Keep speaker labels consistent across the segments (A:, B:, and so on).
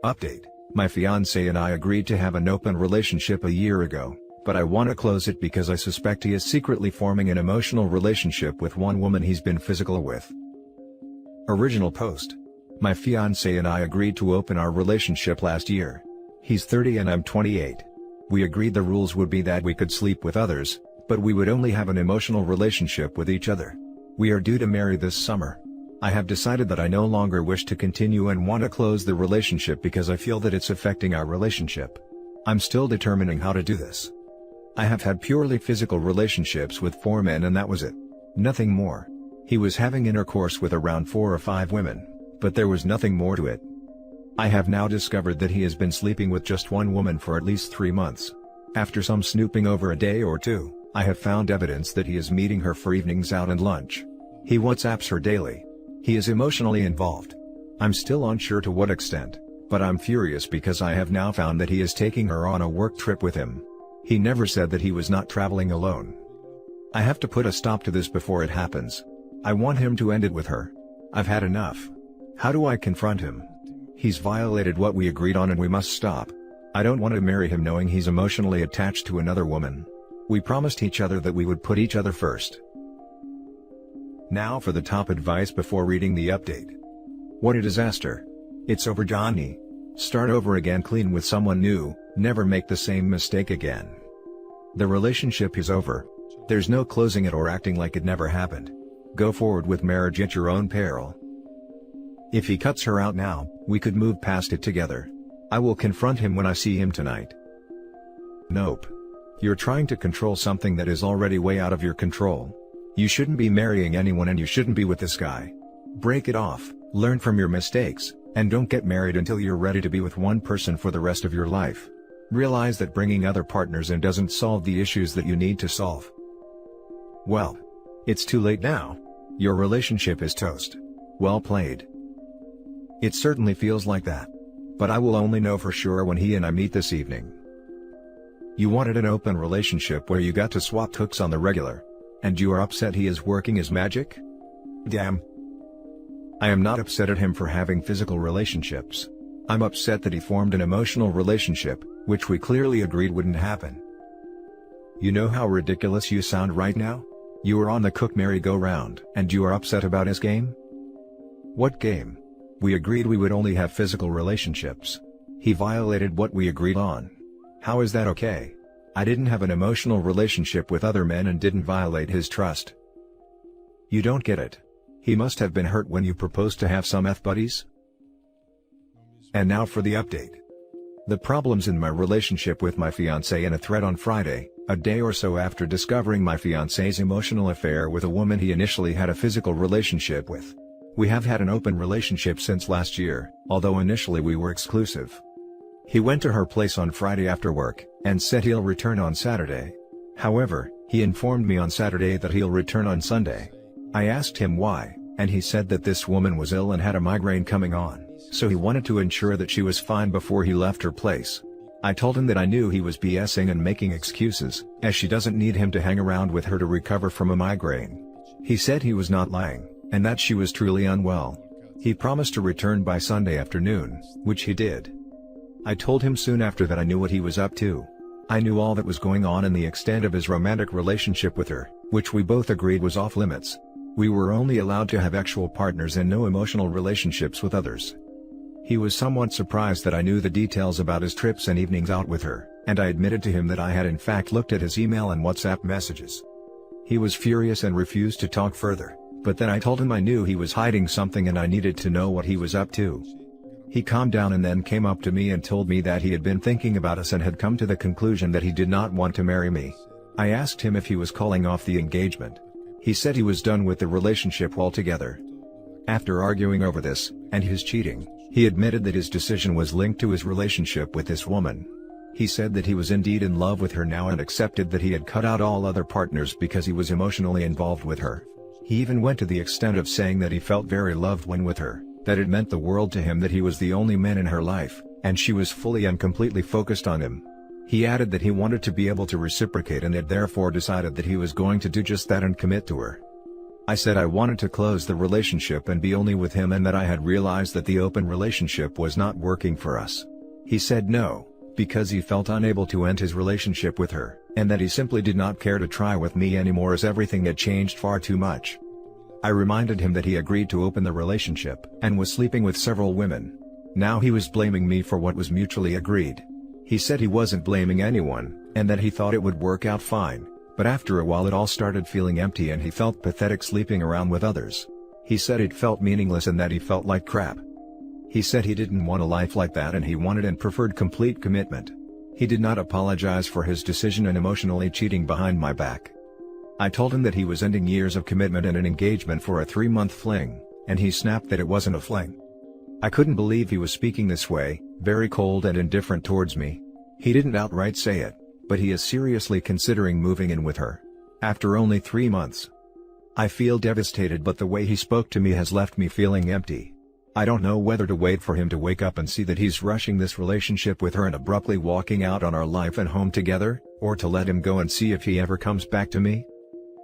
A: Update: my fiance and I agreed to have an open relationship a year ago, but I want to close it because I suspect he is secretly forming an emotional relationship with one woman he's been physical with. Original post: my fiance and I agreed to open our relationship last year. He's 30 and I'm 28. We agreed the rules would be that we could sleep with others, but we would only have an emotional relationship with each other. We are due to marry this summer. I have decided that I no longer wish to continue and want to close the relationship because I feel that it's affecting our relationship. I'm still determining how to do this. I have had purely physical relationships with 4 men and that was it. Nothing more. He was having intercourse with around 4 or 5 women, but there was nothing more to it. I have now discovered that he has been sleeping with just one woman for at least 3 months. After some snooping over a day or two, I have found evidence that he is meeting her for evenings out and lunch. He WhatsApps her daily. He is emotionally involved. I'm still unsure to what extent, but I'm furious because I have now found that he is taking her on a work trip with him. He never said that he was not traveling alone. I have to put a stop to this before it happens. I want him to end it with her. I've had enough. How do I confront him? He's violated what we agreed on and we must stop. I don't want to marry him knowing he's emotionally attached to another woman. We promised each other that we would put each other first. Now for the top advice before reading the update. What a disaster. It's over, Johnny. Start over again clean with someone new, never make the same mistake again. The relationship is over. There's no closing it or acting like it never happened. Go forward with marriage at your own peril. If he cuts her out now, we could move past it together. I will confront him when I see him tonight. Nope. You're trying to control something that is already way out of your control. You shouldn't be marrying anyone and you shouldn't be with this guy. Break it off, learn from your mistakes, and don't get married until you're ready to be with one person for the rest of your life. Realize that bringing other partners in doesn't solve the issues that you need to solve. Well, it's too late now. Your relationship is toast. Well played. It certainly feels like that. But I will only know for sure when he and I meet this evening. You wanted an open relationship where you got to swap hooks on the regular. And you are upset he is working his magic? Damn. I am not upset at him for having physical relationships. I'm upset that he formed an emotional relationship, which we clearly agreed wouldn't happen. You know how ridiculous you sound right now? You are on the cook merry-go-round and you are upset about his game? What game? We agreed we would only have physical relationships. He violated what we agreed on. How is that okay? I didn't have an emotional relationship with other men and didn't violate his trust. You don't get it. He must have been hurt when you proposed to have some F-buddies? And now for the update. The problems in my relationship with my fiancé in a thread on Friday, a day or so after discovering my fiancé's emotional affair with a woman he initially had a physical relationship with. We have had an open relationship since last year, although initially we were exclusive. He went to her place on Friday after work, and said he'll return on Saturday. However, he informed me on Saturday that he'll return on Sunday. I asked him why, and he said that this woman was ill and had a migraine coming on, so he wanted to ensure that she was fine before he left her place. I told him that I knew he was BSing and making excuses, as she doesn't need him to hang around with her to recover from a migraine. He said he was not lying, and that she was truly unwell. He promised to return by Sunday afternoon, which he did. I told him soon after that I knew what he was up to. I knew all that was going on and the extent of his romantic relationship with her, which we both agreed was off limits. We were only allowed to have actual partners and no emotional relationships with others. He was somewhat surprised that I knew the details about his trips and evenings out with her, and I admitted to him that I had in fact looked at his email and WhatsApp messages. He was furious and refused to talk further, but then I told him I knew he was hiding something and I needed to know what he was up to. He calmed down and then came up to me and told me that he had been thinking about us and had come to the conclusion that he did not want to marry me. I asked him if he was calling off the engagement. He said he was done with the relationship altogether. After arguing over this, and his cheating, he admitted that his decision was linked to his relationship with this woman. He said that he was indeed in love with her now and accepted that he had cut out all other partners because he was emotionally involved with her. He even went to the extent of saying that he felt very loved when with her, that it meant the world to him that he was the only man in her life, and she was fully and completely focused on him. He added that he wanted to be able to reciprocate and had therefore decided that he was going to do just that and commit to her. I said I wanted to close the relationship and be only with him and that I had realized that the open relationship was not working for us. He said no, because he felt unable to end his relationship with her, and that he simply did not care to try with me anymore as everything had changed far too much. I reminded him that he agreed to open the relationship and was sleeping with several women. Now he was blaming me for what was mutually agreed. He said he wasn't blaming anyone, and that he thought it would work out fine, but after a while it all started feeling empty and he felt pathetic sleeping around with others. He said it felt meaningless and that he felt like crap. He said he didn't want a life like that and he wanted and preferred complete commitment. He did not apologize for his decision and emotionally cheating behind my back. I told him that he was ending years of commitment and an engagement for a 3-month fling, and he snapped that it wasn't a fling. I couldn't believe he was speaking this way, very cold and indifferent towards me. He didn't outright say it, but he is seriously considering moving in with her. After only 3 months. I feel devastated, but the way he spoke to me has left me feeling empty. I don't know whether to wait for him to wake up and see that he's rushing this relationship with her and abruptly walking out on our life and home together, or to let him go and see if he ever comes back to me.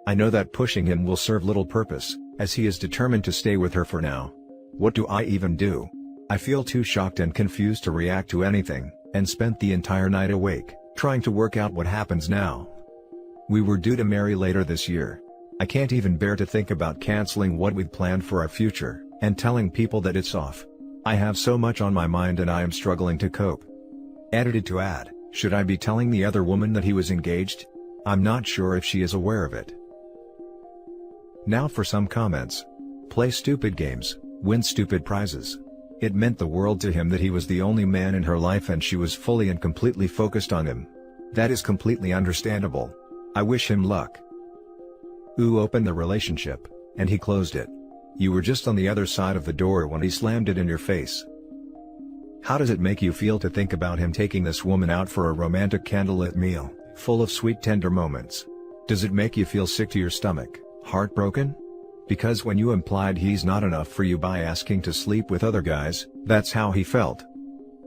A: I know that pushing him will serve little purpose, as he is determined to stay with her for now. What do I even do? I feel too shocked and confused to react to anything, and spent the entire night awake, trying to work out what happens now. We were due to marry later this year. I can't even bear to think about canceling what we'd planned for our future, and telling people that it's off. I have so much on my mind and I am struggling to cope. Edited to add, should I be telling the other woman that he was engaged? I'm not sure if she is aware of it. Now for some comments. Play stupid games, win stupid prizes. It meant the world to him that he was the only man in her life and she was fully and completely focused on him. That is completely understandable. I wish him luck. Ooh, opened the relationship, and he closed it. You were just on the other side of the door when he slammed it in your face. How does it make you feel to think about him taking this woman out for a romantic candlelit meal, full of sweet tender moments? Does it make you feel sick to your stomach? Heartbroken? Because when you implied he's not enough for you by asking to sleep with other guys, that's how he felt.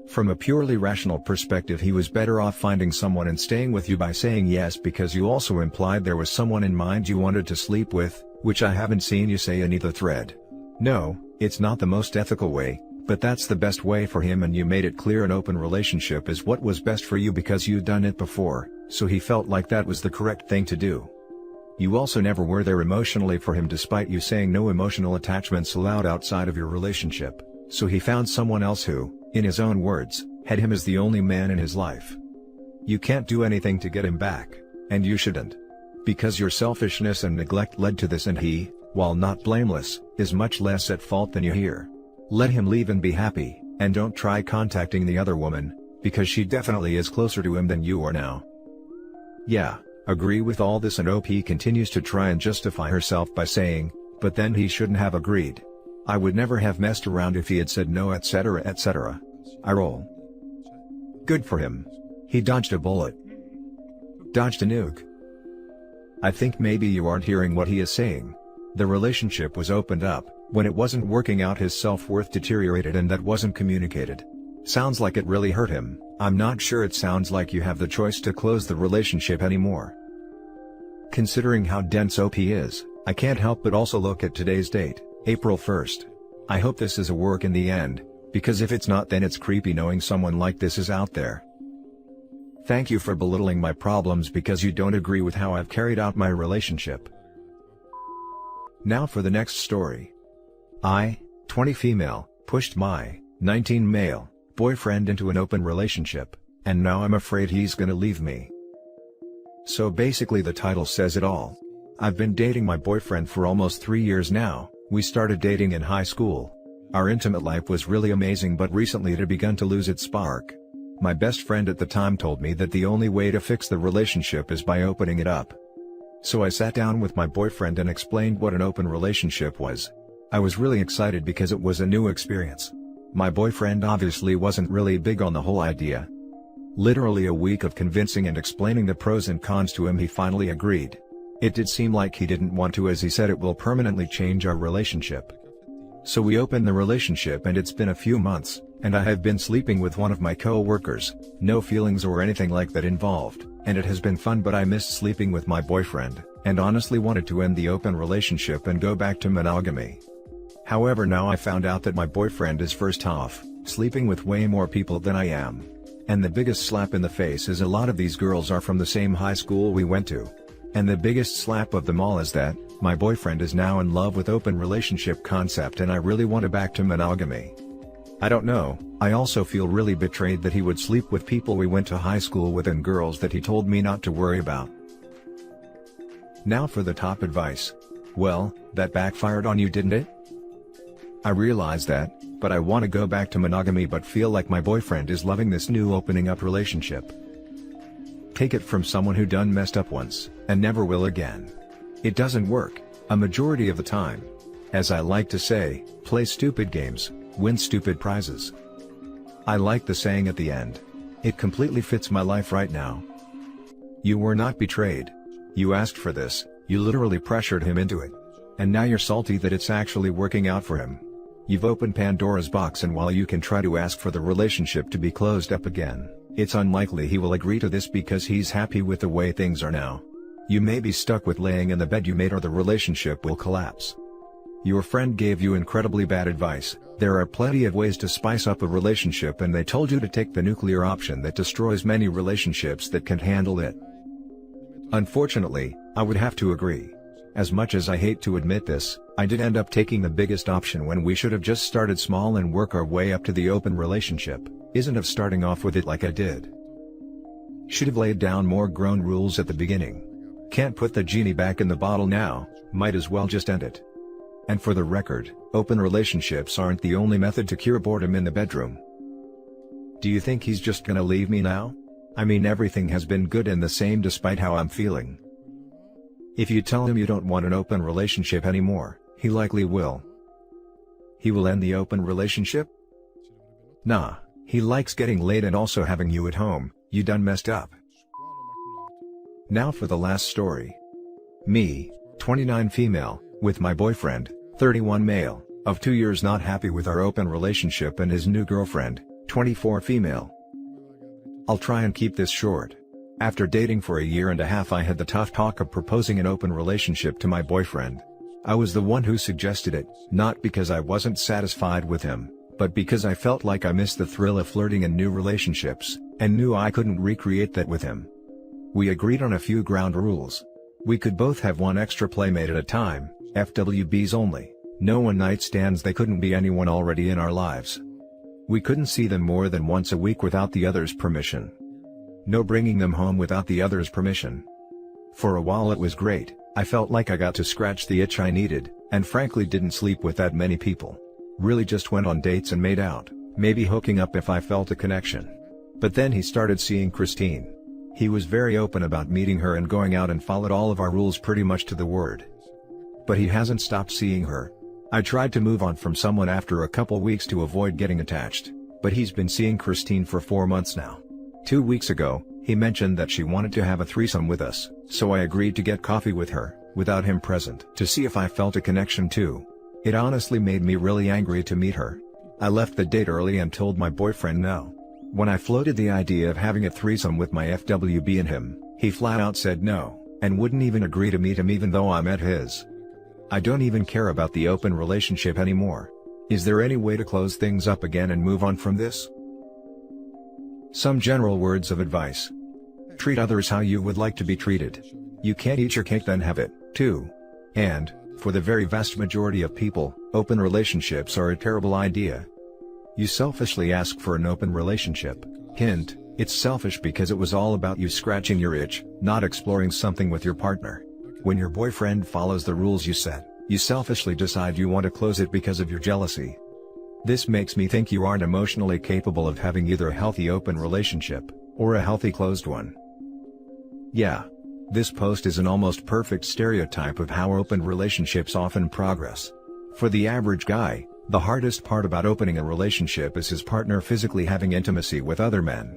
A: From a purely rational perspective, he was better off finding someone and staying with you by saying yes, because you also implied there was someone in mind you wanted to sleep with, which I haven't seen you say in either thread. No, it's not the most ethical way, but that's the best way for him, and you made it clear an open relationship is what was best for you because you'd done it before, so he felt like that was the correct thing to do. You also never were there emotionally for him despite you saying no emotional attachments allowed outside of your relationship, so he found someone else who, in his own words, had him as the only man in his life. You can't do anything to get him back, and you shouldn't. Because your selfishness and neglect led to this, and he, while not blameless, is much less at fault than you hear. Let him leave and be happy, and don't try contacting the other woman, because she definitely is closer to him than you are now. Yeah. Agree with all this, and OP continues to try and justify herself by saying, but then he shouldn't have agreed. I would never have messed around if he had said no, etc, etc. I roll. Good for him. He dodged a bullet. Dodged a nuke. I think maybe you aren't hearing what he is saying. The relationship was opened up, when it wasn't working out his self-worth deteriorated, and that wasn't communicated. Sounds like it really hurt him. I'm not sure it sounds like you have the choice to close the relationship anymore. Considering how dense OP is, I can't help but also look at today's date, April 1st. I hope this is a work in the end, because if it's not, then it's creepy knowing someone like this is out there. Thank you for belittling my problems because you don't agree with how I've carried out my relationship. Now for the next story. I, 20 female, pushed my, 19 male, boyfriend into an open relationship, and now I'm afraid he's gonna leave me. So basically the title says it all. I've been dating my boyfriend for almost 3 years now. We started dating in high school. Our intimate life was really amazing, but recently it had begun to lose its spark. My best friend at the time told me that the only way to fix the relationship is by opening it up. So I sat down with my boyfriend and explained what an open relationship was. I was really excited because it was a new experience. My boyfriend obviously wasn't really big on the whole idea. Literally a week of convincing and explaining the pros and cons to him, he finally agreed. It did seem like he didn't want to, as he said it will permanently change our relationship. So we opened the relationship and it's been a few months, and I have been sleeping with one of my co-workers, no feelings or anything like that involved. and it has been fun, but I missed sleeping with my boyfriend, and honestly wanted to end the open relationship and go back to monogamy. However, now I found out that my boyfriend is first off, sleeping with way more people than I am. And the biggest slap in the face is a lot of these girls are from the same high school we went to. And the biggest slap of them all is that, my boyfriend is now in love with open relationship concept, and I really want to back to monogamy. I don't know, I also feel really betrayed that he would sleep with people we went to high school with and girls that he told me not to worry about. Now for the top advice. Well, that backfired on you, didn't it? I realize that, but I want to go back to monogamy but feel like my boyfriend is loving this new opening up relationship. Take it from someone who done messed up once, and never will again. It doesn't work, a majority of the time. As I like to say, play stupid games, win stupid prizes. I like the saying at the end. It completely fits my life right now. You were not betrayed. You asked for this, you literally pressured him into it. And now you're salty that it's actually working out for him. You've opened Pandora's box, and while you can try to ask for the relationship to be closed up again, it's unlikely he will agree to this because he's happy with the way things are now. You may be stuck with laying in the bed you made, or the relationship will collapse. Your friend gave you incredibly bad advice. There are plenty of ways to spice up a relationship, and they told you to take the nuclear option that destroys many relationships that can't handle it. Unfortunately, I would have to agree. As much as I hate to admit this, I did end up taking the biggest option when we should have just started small and work our way up to the open relationship, isn't of starting off with it like I did. Should have laid down more grown rules at the beginning. Can't put the genie back in the bottle now, might as well just end it. And for the record, open relationships aren't the only method to cure boredom in the bedroom. Do you think he's just gonna leave me now? I mean, everything has been good and the same despite how I'm feeling. If you tell him you don't want an open relationship anymore, he likely will. He will end the open relationship? Nah, he likes getting laid and also having you at home. You done messed up. Now for the last story. Me, 29 female, with my boyfriend, 31 male, of 2 years not happy with our open relationship, and his new girlfriend, 24 female. I'll try and keep this short. After dating for a year and a half, I had the tough talk of proposing an open relationship to my boyfriend. I was the one who suggested it, not because I wasn't satisfied with him, but because I felt like I missed the thrill of flirting in new relationships, and knew I couldn't recreate that with him. We agreed on a few ground rules. We could both have one extra playmate at a time, FWBs only, no one-night stands, they couldn't be anyone already in our lives. We couldn't see them more than once a week without the other's permission. No bringing them home without the other's permission. For a while it was great, I felt like I got to scratch the itch I needed, and frankly didn't sleep with that many people. Really just went on dates and made out, maybe hooking up if I felt a connection. But then he started seeing Christine. He was very open about meeting her and going out and followed all of our rules pretty much to the word. But he hasn't stopped seeing her. I tried to move on from someone after a couple weeks to avoid getting attached, but he's been seeing Christine for 4 months now. 2 weeks ago, he mentioned that she wanted to have a threesome with us, so I agreed to get coffee with her, without him present, to see if I felt a connection too. It honestly made me really angry to meet her. I left the date early and told my boyfriend no. When I floated the idea of having a threesome with my FWB and him, he flat out said no, and wouldn't even agree to meet him even though I met his. I don't even care about the open relationship anymore. Is there any way to close things up again and move on from this? Some general words of advice. Treat others how you would like to be treated. You can't eat your cake then have it, too. And, for the very vast majority of people, open relationships are a terrible idea. You selfishly ask for an open relationship. Hint, it's selfish because it was all about you scratching your itch, not exploring something with your partner. When your boyfriend follows the rules you set, you selfishly decide you want to close it because of your jealousy. This makes me think you aren't emotionally capable of having either a healthy open relationship, or a healthy closed one. Yeah. This post is an almost perfect stereotype of how open relationships often progress. For the average guy, the hardest part about opening a relationship is his partner physically having intimacy with other men.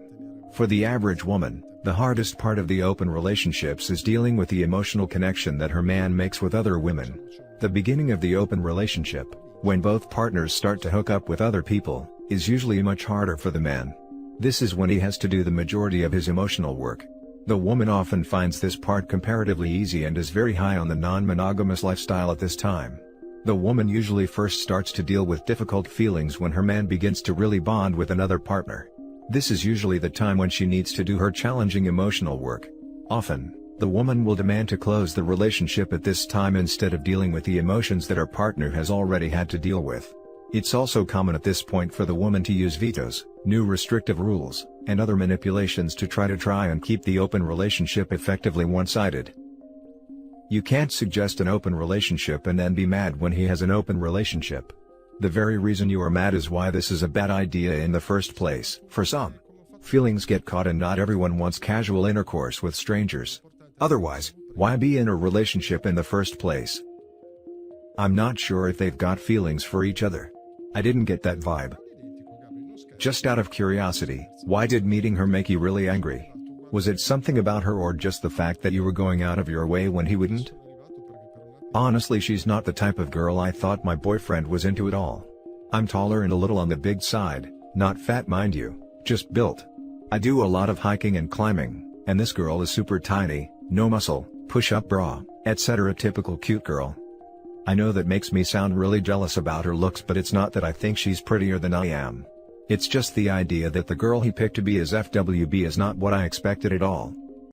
A: For the average woman, the hardest part of the open relationships is dealing with the emotional connection that her man makes with other women. The beginning of the open relationship, when both partners start to hook up with other people, is usually much harder for the man. This is when he has to do the majority of his emotional work. The woman often finds this part comparatively easy and is very high on the non-monogamous lifestyle at this time. The woman usually first starts to deal with difficult feelings when her man begins to really bond with another partner. This is usually the time when she needs to do her challenging emotional work. Often, the woman will demand to close the relationship at this time instead of dealing with the emotions that her partner has already had to deal with. It's also common at this point for the woman to use vetoes, new restrictive rules, and other manipulations to try and keep the open relationship effectively one-sided. You can't suggest an open relationship and then be mad when he has an open relationship. The very reason you are mad is why this is a bad idea in the first place. For some, feelings get caught and not everyone wants casual intercourse with strangers. Otherwise, why be in a relationship in the first place? I'm not sure if they've got feelings for each other. I didn't get that vibe. Just out of curiosity, why did meeting her make you really angry? Was it something about her or just the fact that you were going out of your way when he wouldn't? Honestly, she's not the type of girl I thought my boyfriend was into at all. I'm taller and a little on the big side, not fat mind you, just built. I do a lot of hiking and climbing, and this girl is super tiny, no muscle, push-up bra, etc. Typical cute girl. I know that makes me sound really jealous about her looks, but it's not that I think she's prettier than I am. It's just the idea that the girl he picked to be his FWB is not what I expected at all.